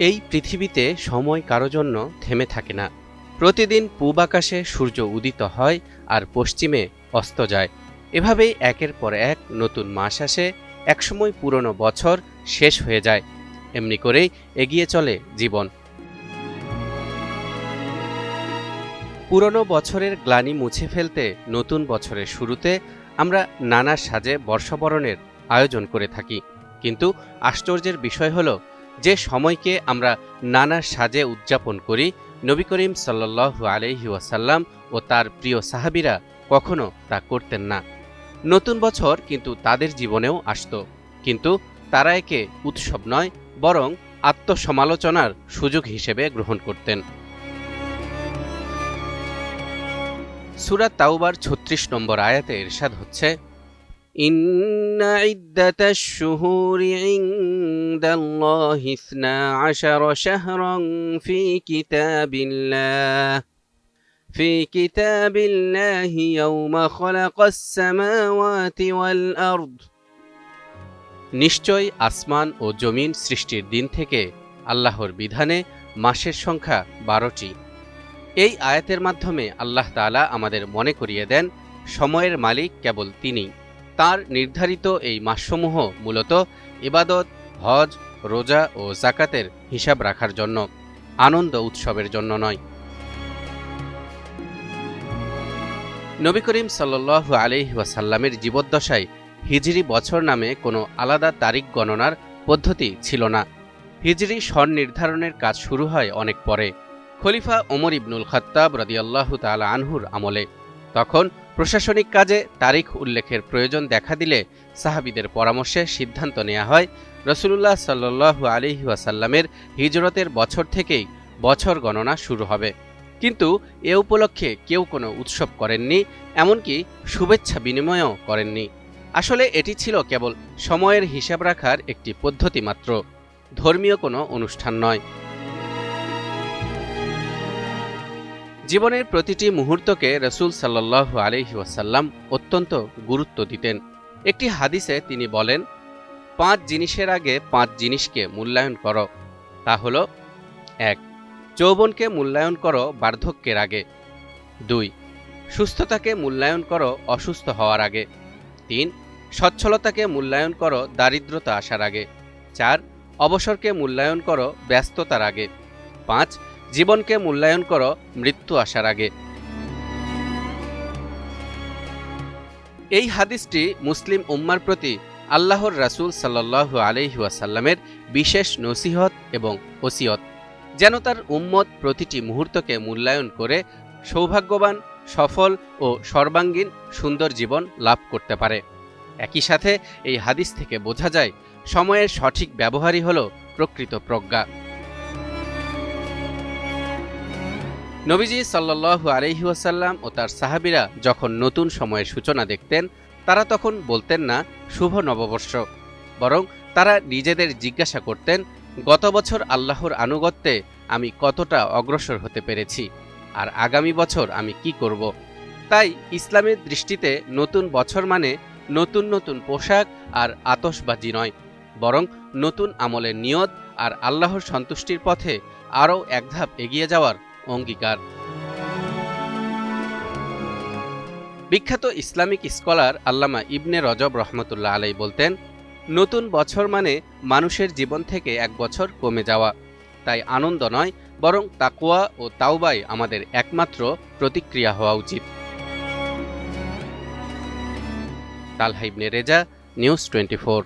এই পৃথিবীতে সময় কারো জন্য থেমে থাকে না। প্রতিদিন পূব আকাশে সূর্য উদিত হয় আর পশ্চিমে অস্ত যায়। এভাবেই একের পর এক নতুন মাস আসে, একসময় পুরনো বছর শেষ হয়ে যায়। এমনি করেই এগিয়ে চলে জীবন। পুরনো বছরের গ্লানি মুছে ফেলতে নতুন বছরের শুরুতে আমরা নানা সাজে বর্ষবরণের আয়োজন করে থাকি। কিন্তু আশ্চর্যের বিষয় হলো, যে সময়কে আমরা নানা সাজে উদযাপন করি, নবী করিম সাল্লাল্লাহু আলাইহি ওয়াসাল্লাম ও তার প্রিয় সাহাবীরা কখনো তা করতেন না। নতুন বছর কিন্তু তাদের জীবনেও আসত, কিন্তু তারা একে উৎসব নয়, বরং আত্মসমালোচনার সুযোগ হিসেবে গ্রহণ করতেন। সূরা তাওবার ৩৬ নম্বর আয়াতে ইরশাদ হচ্ছে, ইন্না ইদ্দাতাশ শুহুরি ইনদাল্লাহি ১২ শাহরান ফি কিতাবিল্লাহি ইয়াওমা খালাকাস সামাওয়াতি ওয়াল আরদ। নিশ্চয় আসমান ও জমিন সৃষ্টির দিন থেকে আল্লাহর বিধানে মাসের সংখ্যা ১২টি। এই আয়াতের মাধ্যমে আল্লাহ তাআলা আমাদের মনে করিয়ে দেন, সময়ের মালিক কেবল তিনি। তার নির্ধারিত এই মাসসমূহ মূলত ইবাদত, হজ, রোজা ও যাকাতের হিসাব রাখার জন্য, আনন্দ উৎসবের জন্য নয়। নবী করিম সাল্লাল্লাহু আলাইহি ওয়াসাল্লামের জীবদ্দশায় হিজরি বছর নামে কোনো আলাদা তারিখ গণনার পদ্ধতি ছিল না। হিজরি সন নির্ধারণের কাজ শুরু হয় অনেক পরে, খলিফা ওমর ইবনুল খাত্তাব রাদিয়াল্লাহু তাআলা আনহুর আমলে। তখন প্রশাসনিক কাজে তারিখ উল্লেখের প্রয়োজন দেখা দিলে সাহাবীদের পরামর্শে সিদ্ধান্ত নেওয়া হয়, রাসূলুল্লাহ সাল্লাল্লাহু আলাইহি ওয়াসাল্লামের হিজরতের বছর থেকেই বছর গণনা শুরু হবে। কিন্তু এ উপলক্ষে কেউ কোনো উৎসব করেননি, এমনকি শুভেচ্ছা বিনিময়ও করেননি। আসলে এটি ছিল কেবল সময়ের হিসাব রাখার একটি পদ্ধতি মাত্র, ধর্মীয় কোনো অনুষ্ঠান নয়। জীবনের প্রতিটি মুহূর্তকে রাসূল সাল্লাল্লাহু আলাইহি ওয়াসাল্লাম অত্যন্ত গুরুত্ব দিতেন। একটি হাদিসে তিনি বলেন, ৫ জিনিসের আগে ৫ জিনিসকে মূল্যায়ন করো। তা হলো, ১. যৌবনকে মূল্যায়ন করো বার্ধক্যের আগে। ২. সুস্থতাকে মূল্যায়ন করো অসুস্থ হওয়ার আগে। ৩. সচ্ছলতাকে মূল্যায়ন করো দারিদ্রতা আসার আগে। ৪. অবসরকে মূল্যায়ন করো ব্যস্ততার আগে। ৫. জীবনকে মূল্যায়ন করো মৃত্যু আসার আগে। এই হাদিসটি মুসলিম উম্মার প্রতি আল্লাহর রাসূল সাল্লাল্লাহু আলাইহি ওয়াসাল্লামের বিশেষ নসিহত এবং ওসিয়ত, যেন তার উম্মত প্রতিটি মুহূর্তকে মূল্যায়ন করে সৌভাগ্যবান, সফল ও সর্বাঙ্গীন সুন্দর জীবন লাভ করতে পারে। একই সাথে এই হাদিস থেকে বোঝা যায়, সময়ের সঠিক ব্যবহারই হল প্রকৃত প্রজ্ঞা। নবীজি সাল্লাল্লাহু আলাইহি ওয়াসাল্লাম ও তার সাহাবীরা যখন নতুন সময়ের সূচনা দেখতেন, তারা তখন বলতেন না শুভ নববর্ষ, বরং তারা নিজেদের জিজ্ঞাসা করতেন, গত বছর আল্লাহর আনুগত্যে আমি কতটা অগ্রসর হতে পেরেছি, আর আগামী বছর আমি কি করব। তাই ইসলামের দৃষ্টিতে নতুন বছর মানে নতুন নতুন পোশাক আর আতশবাজি নয়, বরং নতুন আমলের নিয়ত আর আল্লাহর সন্তুষ্টির পথে আরও এক ধাপ এগিয়ে যাওয়ার অঙ্গীকার। বিখ্যাত ইসলামিক স্কলার আল্লামা ইবনে রজব রহমতুল্লাহ আলাই বলতেন, নতুন বছর মানে মানুষের জীবন থেকে এক বছর কমে যাওয়া। তাই আনন্দ নয়, বরং তাকওয়া ও তাওবাই আমাদের একমাত্র প্রতিক্রিয়া হওয়া উচিত। তালহা ইবনে রেজা, নিউজ 24।